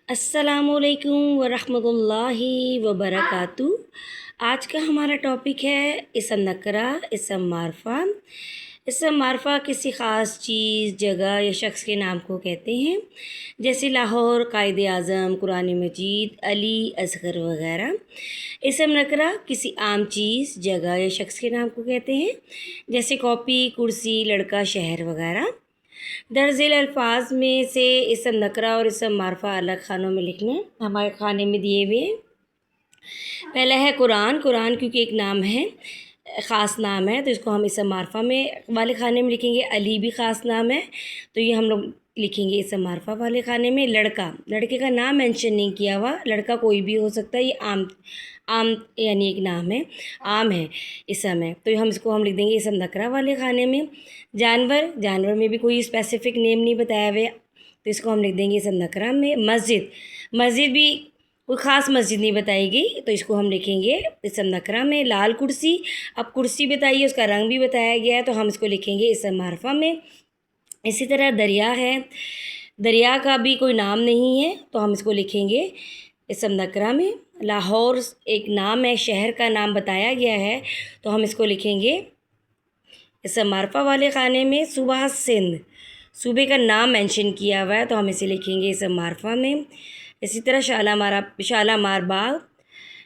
अस्सलामु अलैकुम वरहमतुल्लाहि वबरकातु। आज का हमारा टॉपिक है इसम नकरा, इसम मारफा। इसम मारफा किसी ख़ास चीज़, जगह या शख्स के नाम को कहते हैं, जैसे लाहौर, कायदे आज़म, कुरान मजीद, अली, असगर वगैरह। इसम नकरा किसी आम चीज़, जगह या शख्स के नाम को कहते हैं, जैसे कॉपी, कुर्सी, लड़का, शहर वगैरह। दर्ज़ेल अल्फाज में से इसम नकरा और इसम मारफा अलग खानों में लिखने हमारे खाने में दिए हुए हैं। पहला है कुरान। कुरान क्योंकि एक नाम है, ख़ास नाम है, तो इसको हम इसम मारफा में वाले खाने में लिखेंगे। अली भी ख़ास नाम है, तो ये हम लोग लिखेंगे इसम मारफा वाले खाने में। लड़का, लड़के का नाम मेंशन नहीं किया हुआ, लड़का कोई भी हो सकता है, ये आम आम यानी एक नाम है, आम है, इसम है, तो हम लिख देंगे इसम नकरा वाले खाने में। जानवर, जानवर में भी कोई स्पेसिफिक नेम नहीं बताया हुआ, तो इसको हम लिख देंगे इसम नकरा में। मस्जिद, मस्जिद भी कोई ख़ास मस्जिद नहीं बताई गई, तो इसको हम लिखेंगे इसम नकरा में। लाल कुर्सी, अब कुर्सी बताइए, उसका रंग भी बताया गया है, तो हम इसको लिखेंगे इसम मारफा में। इसी तरह दरिया है, दरिया का भी कोई नाम नहीं है, तो हम इसको लिखेंगे इसम नकरा में। लाहौर एक नाम है, शहर का नाम बताया गया है, तो हम इसको लिखेंगे इसम मारफा वाले खाने में। सुबह सिंध, सूबे का नाम मेंशन किया हुआ है, तो हम इसे लिखेंगे इसम मारफा में। इसी तरह शालामार बाग,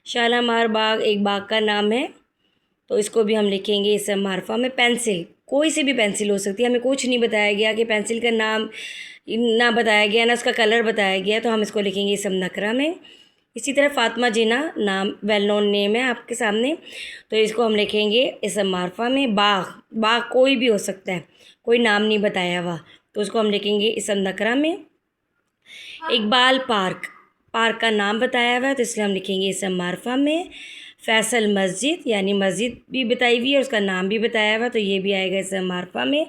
शालामार बाग एक बाग का नाम है, तो इसको भी हम लिखेंगे इसम मारफा में। पेंसिल, कोई सी भी पेंसिल हो सकती है, हमें कुछ नहीं बताया गया कि पेंसिल का नाम ना बताया गया, ना उसका कलर बताया गया, तो हम इसको लिखेंगे इसम नकरा में। इसी तरह फ़ातिमा जिन्ना नाम वेल नोन नेम है आपके सामने, तो इसको हम लिखेंगे इसम मारफा में। बाग, बाग कोई भी हो सकता है, कोई नाम नहीं बताया हुआ, तो उसको हम लिखेंगे इसम नकरा में। इकबाल पार्क, पार्क का नाम बताया हुआ है, तो इसलिए हम लिखेंगे इसम मारफा में। फैसल मस्जिद, यानी मस्जिद भी बताई हुई है, उसका नाम भी बताया हुआ, तो ये भी आएगा इसम मारफा में।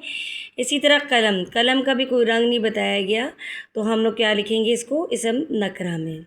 इसी तरह कलम, कलम का भी कोई रंग नहीं बताया गया, तो हम लोग क्या लिखेंगे इसको इसम नकरा में।